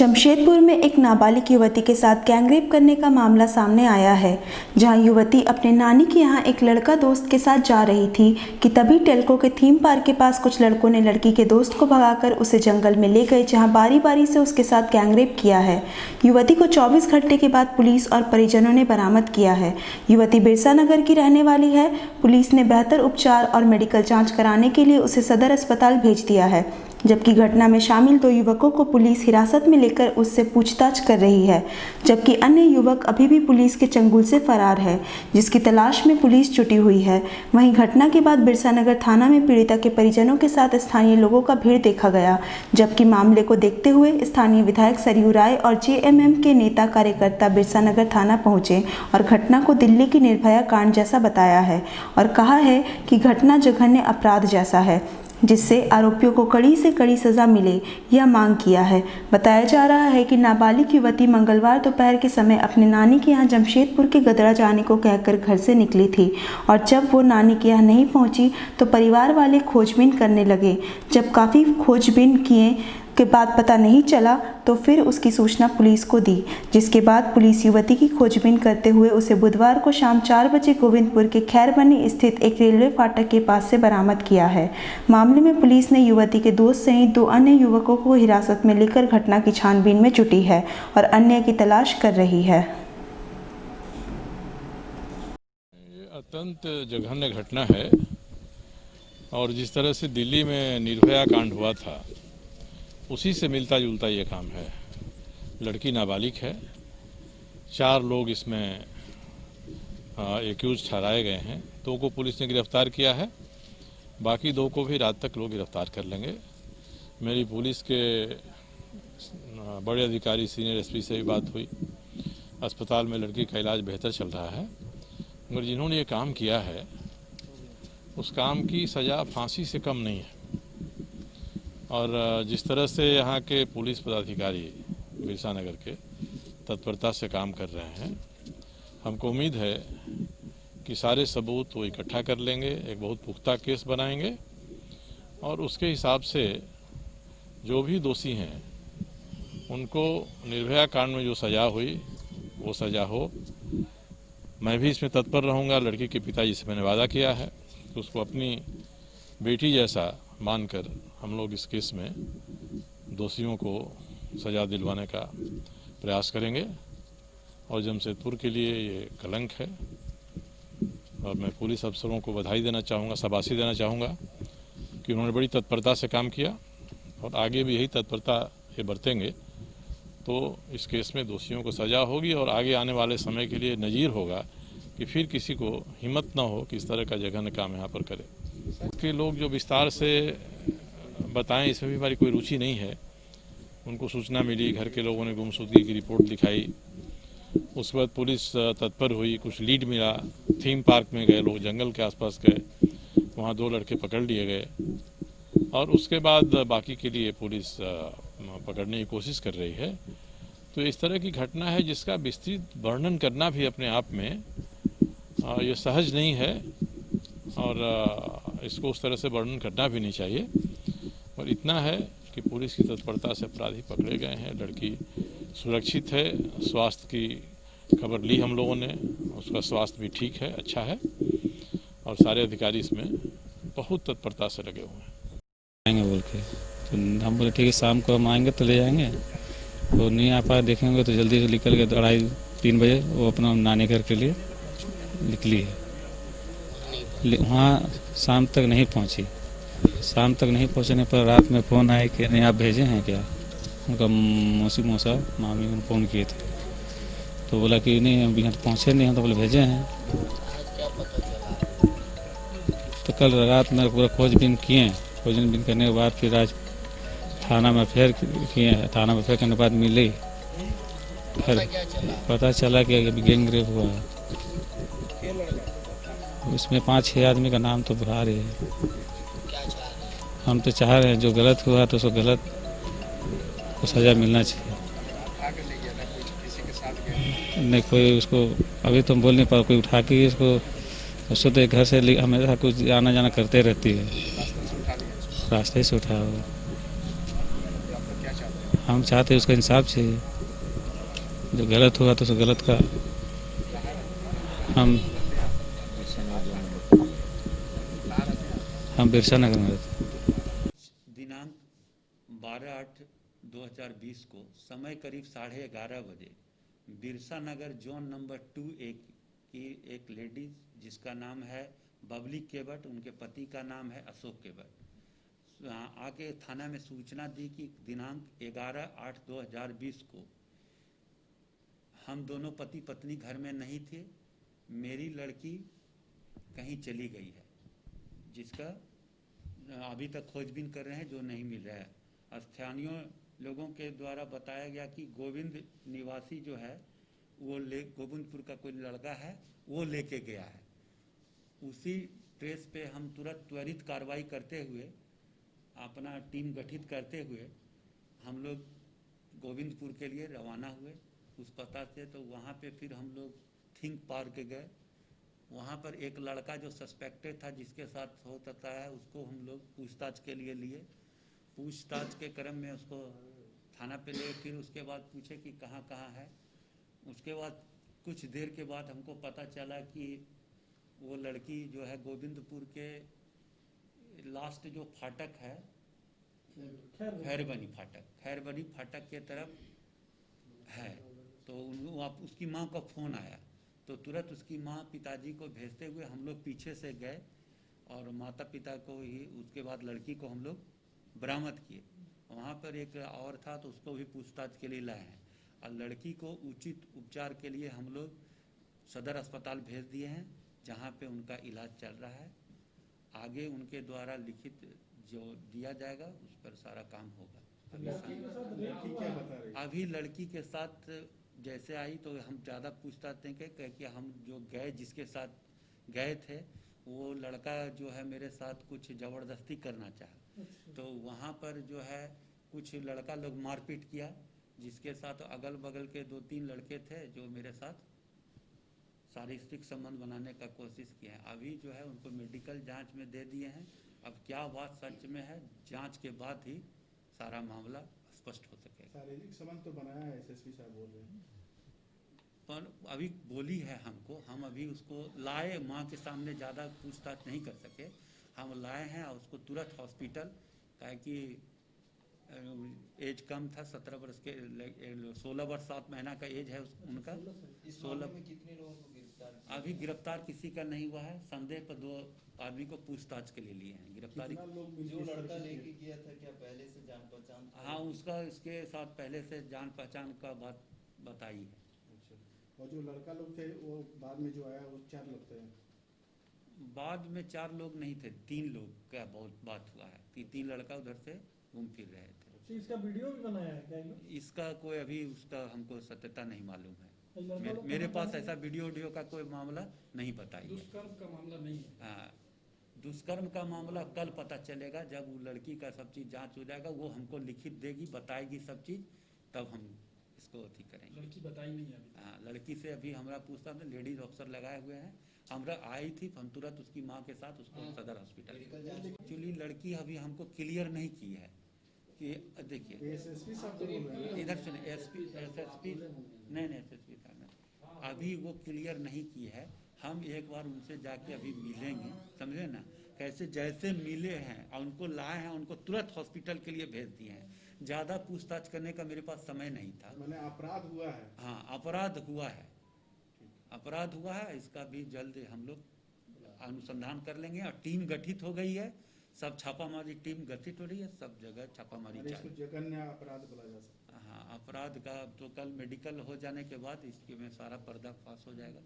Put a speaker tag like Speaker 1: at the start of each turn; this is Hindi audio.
Speaker 1: जमशेदपुर में एक नाबालिग युवती के साथ गैंगरेप करने का मामला सामने आया है, जहां युवती अपने नानी के यहां एक लड़का दोस्त के साथ जा रही थी कि तभी टेल्को के थीम पार्क के पास कुछ लड़कों ने लड़की के दोस्त को भगाकर उसे जंगल में ले गए, जहां बारी बारी से उसके साथ गैंगरेप किया है। युवती को 24 घंटे के बाद पुलिस और परिजनों ने बरामद किया है। युवती बिरसा नगर की रहने वाली है। पुलिस ने बेहतर उपचार और मेडिकल जाँच कराने के लिए उसे सदर अस्पताल भेज दिया है, जबकि घटना में शामिल 2 युवकों को पुलिस हिरासत में लेकर उससे पूछताछ कर रही है, जबकि अन्य युवक अभी भी पुलिस के चंगुल से फरार है, जिसकी तलाश में पुलिस जुटी हुई है। वहीं घटना के बाद बिरसा नगर थाना में पीड़िता के परिजनों के साथ स्थानीय लोगों का भीड़ देखा गया, जबकि मामले को देखते हुए स्थानीय विधायक सरयू राय और जेएमएम के नेता कार्यकर्ता बिरसा नगर थाना पहुंचे और घटना को दिल्ली की निर्भया कांड जैसा बताया है और कहा है कि घटना जघन्य अपराध जैसा है, जिससे आरोपियों को कड़ी से कड़ी सजा मिले, यह मांग किया है। बताया जा रहा है कि नाबालिग युवती मंगलवार दोपहर के समय अपने नानी के यहाँ जमशेदपुर के गदरा जाने को कहकर घर से निकली थी और जब वो नानी के यहाँ नहीं पहुँची तो परिवार वाले खोजबीन करने लगे। जब काफ़ी खोजबीन किए के बाद पता नहीं चला तो फिर उसकी सूचना पुलिस को दी, जिसके बाद पुलिस युवती की खोजबीन करते हुए उसे बुधवार को शाम 4 बजे गोविंदपुर के खैरबनी स्थित एक रेलवे फाटक के पास से बरामद किया है। मामले में पुलिस ने युवती के दोस्त सहित 2 अन्य युवकों को हिरासत में लेकर घटना की छानबीन में जुटी है और अन्य की तलाश कर रही है।
Speaker 2: ये अत्यंत जघन्य घटना है और जिस तरह से दिल्ली में निर्भया कांड हुआ था उसी से मिलता जुलता ये काम है। लड़की नाबालिग है, 4 लोग इसमें एक्यूज ठहराए गए हैं। 2 को पुलिस ने गिरफ्तार किया है, बाकी 2 को भी रात तक लोग गिरफ्तार कर लेंगे। मेरी पुलिस के बड़े अधिकारी सीनियर एसपी से भी बात हुई। अस्पताल में लड़की का इलाज बेहतर चल रहा है, मगर जिन्होंने ये काम किया है उस काम की सज़ा फांसी से कम नहीं है। और जिस तरह से यहाँ के पुलिस पदाधिकारी बिरसा नगर के तत्परता से काम कर रहे हैं, हमको उम्मीद है कि सारे सबूत वो इकट्ठा कर लेंगे, एक बहुत पुख्ता केस बनाएंगे और उसके हिसाब से जो भी दोषी हैं उनको निर्भया कांड में जो सज़ा हुई वो सज़ा हो। मैं भी इसमें तत्पर रहूँगा। लड़की के पिताजी से मैंने वादा किया है कि उसको अपनी बेटी जैसा मानकर हम लोग इस केस में दोषियों को सज़ा दिलवाने का प्रयास करेंगे और जमशेदपुर के लिए ये कलंक है। और मैं पुलिस अफसरों को बधाई देना चाहूँगा, शाबाशी देना चाहूँगा कि उन्होंने बड़ी तत्परता से काम किया और आगे भी यही तत्परता ये बरतेंगे तो इस केस में दोषियों को सज़ा होगी और आगे आने वाले समय के लिए नज़ीर होगा कि फिर किसी को हिम्मत ना हो कि इस तरह का जघन्य काम यहाँ पर करे। के लोग जो विस्तार से बताएं, इसमें भी हमारी कोई रुचि नहीं है। उनको सूचना मिली, घर के लोगों ने गुमशुदगी की रिपोर्ट लिखाई, उसके बाद पुलिस तत्पर हुई, कुछ लीड मिला, थीम पार्क में गए लोग, जंगल के आसपास गए, वहाँ 2 लड़के पकड़ लिए गए और उसके बाद बाकी के लिए पुलिस पकड़ने की कोशिश कर रही है। तो इस तरह की घटना है जिसका विस्तृत वर्णन करना भी अपने आप में ये सहज नहीं है और इसको उस तरह से वर्णन करना भी नहीं चाहिए। और इतना है कि पुलिस की तत्परता से अपराधी पकड़े गए हैं, लड़की सुरक्षित है, स्वास्थ्य की खबर ली हम लोगों ने, उसका स्वास्थ्य भी ठीक है, अच्छा है और सारे अधिकारी इसमें बहुत तत्परता से लगे हुए हैं।
Speaker 3: आएंगे बोल के तो हम बोले ठीक है, शाम को हम आएंगे तो ले जाएंगे, तो नहीं आ पाए देखेंगे तो जल्दी से निकल के 2:30-3 बजे वो अपना नानी घर के लिए निकली है। वहाँ शाम तक नहीं पहुँची। शाम तक नहीं पहुँचने पर रात में फ़ोन आया कि नहीं आप भेजे हैं क्या। उनका मौसा मामी उन्होंने फ़ोन किए थे तो बोला कि नहीं अभी यहाँ पहुँचे नहीं हैं, तो बोले भेजे हैं। तो कल रात में पूरा खोजबीन किए, खोजबीन करने के बाद फिर आज थाना में फेर किए, थाना में फेर करने के बाद मिली, फिर पता चला कि अभी गैंगरेप हुआ है। इसमें 5-6 आदमी का नाम तो बुला रहे हैं। हम तो चाह रहे हैं जो गलत हुआ तो उसको गलत को सज़ा मिलना चाहिए। नहीं कोई उसको अभी तो हम बोल नहीं पा, कोई उठा के इसको, उसको तो घर से हमेशा कुछ आना जाना करते रहती है, रास्ते से उठा हुआ। हम चाहते हैं उसका इंसाफ चाहिए, जो गलत हुआ तो उस गलत का हम बिरसा नगर में रहते हैं।
Speaker 4: दिनांक 12/8/2020 को समय करीब 11:30 बजे बिरसा नगर जोन नंबर 2A की एक लेडीज जिसका नाम है बबली केवट, उनके पति का नाम है अशोक केवट, आके थाना में सूचना दी कि दिनांक 11/8/2020 को हम दोनों पति पत्नी घर में नहीं थे, मेरी लड़की कहीं चली गई है, जिसका अभी तक खोजबीन कर रहे हैं, जो नहीं मिल रहा है। स्थानीय लोगों के द्वारा बताया गया कि गोविंद निवासी जो है वो गोविंदपुर का कोई लड़का है, वो लेके गया है। उसी ट्रेस पे हम तुरंत त्वरित कार्रवाई करते हुए अपना टीम गठित करते हुए हम लोग गोविंदपुर के लिए रवाना हुए उस पता से। तो वहाँ पे फिर हम लोग थिंक पार्क गए, वहाँ पर एक लड़का जो सस्पेक्टेड था जिसके साथ हो सकता है, उसको हम लोग पूछताछ के लिए लिए। पूछताछ के क्रम में उसको थाना पे ले, फिर उसके बाद पूछे कि कहाँ कहाँ है। उसके बाद कुछ देर के बाद हमको पता चला कि वो लड़की जो है गोविंदपुर के लास्ट जो फाटक है, खैरबनी फाटक के तरफ है। तो उसकी माँ का फ़ोन आया, तो तुरंत उसकी माँ पिताजी को भेजते हुए हम लोग पीछे से गए और माता पिता को ही, उसके बाद लड़की को हम लोग बरामद किए। वहाँ पर एक और था तो उसको भी पूछताछ के लिए लाए हैं, और लड़की को उचित उपचार के लिए हम लोग सदर अस्पताल भेज दिए हैं, जहाँ पे उनका इलाज चल रहा है। आगे उनके द्वारा लिखित जो दिया जाएगा उस पर सारा काम होगा। अभी लड़की के साथ जैसे आई तो हम ज़्यादा पूछताछ नहीं करें, क्योंकि हम जो गए जिसके साथ गए थे वो लड़का जो है मेरे साथ कुछ ज़बरदस्ती करना चाहा। तो वहाँ पर जो है कुछ लड़का लोग मारपीट किया, जिसके साथ अगल बगल के 2-3 लड़के थे जो मेरे साथ शारीरिक संबंध बनाने का कोशिश किए हैं। अभी जो है उनको मेडिकल जांच में दे दिए हैं। अब क्या बात सच में है, जांच के बाद ही सारा मामला स्पष्ट हो सकेगा।
Speaker 5: शारीरिक संबंध तो बनाया है, एसएसपी साहब बोल रहे हैं,
Speaker 4: पर अभी बोली है हमको, हम अभी उसको लाए, माँ के सामने ज़्यादा पूछताछ नहीं कर सके। हम लाए हैं और उसको तुरंत हॉस्पिटल, काहे कि एज कम था, 17 वर्ष के 16 वर्ष 7 महीना का एज है उनका। 16
Speaker 6: में कितने लोगों को गिरफ्तार?
Speaker 4: अभी गिरफ्तार किसी का नहीं हुआ है, संदेह पर 2 आदमी को पूछताछ के लिए लिए हैं। गिरफ्तारी
Speaker 6: जो लड़का लेके गया था क्या पहले से जान पहचान था?
Speaker 4: हाँ, उसका इसके साथ पहले से जान पहचान का बात बताई है।
Speaker 5: अच्छा, और जो लड़का लोग थे वो बाद में जो आया वो 4 लोग थे?
Speaker 4: बाद में 4 लोग नहीं थे, 3 लोग का बहुत बात हुआ है कि 3 लड़का उधर से घूम फिर रहे थे।
Speaker 7: इसका वीडियो भी बनाया है क्या?
Speaker 4: इसका कोई अभी उसका हमको सत्यता नहीं मालूम है। मेरे पास ऐसा वीडियो का कोई मामला नहीं बताई है।
Speaker 7: दुष्कर्म का मामला नहीं है।
Speaker 4: हाँ, दुष्कर्म का मामला कल पता चलेगा, जब वो लड़की का सब चीज़ जांच हो जाएगा, वो हमको लिखित देगी, बताएगी सब चीज़, तब हम इसको अथी करेंगे।
Speaker 7: लड़की बताई नहीं है अभी।
Speaker 4: हाँ, लड़की से अभी हमारा पूछता था, लेडीज ऑफिसर लगाए हुए हैं, हमरा आई थी, हम तुरंत उसकी माँ के साथ उसको सदर हॉस्पिटल। एक्चुअली लड़की अभी हमको क्लियर नहीं की है कि देखिए
Speaker 5: एसएसपी साहब तो बोल रहे हैं,
Speaker 4: इधर सुने, एसएसपी नहीं एसएसपी साहब ने अभी वो क्लियर नहीं की है। हम एक बार उनसे जाके अभी मिलेंगे, समझे ना, कैसे जैसे मिले हैं और उनको लाए हैं, उनको तुरंत हॉस्पिटल के लिए भेज दिए हैं। ज़्यादा पूछताछ करने का मेरे पास समय नहीं था।
Speaker 5: मैंने अपराध हुआ है।
Speaker 4: हाँ, अपराध हुआ है, अपराध हुआ है, इसका भी जल्द हम लोग अनुसंधान कर लेंगे और टीम गठित हो गई है। सब छापामारी टीम गठित हो रही है, सब जगह छापामारी
Speaker 5: इसको
Speaker 4: चालू।
Speaker 5: जघन्य अपराध बोला जा सकता है।
Speaker 4: हाँ, अपराध का तो कल मेडिकल हो जाने के बाद इसके में सारा पर्दाफाश हो जाएगा।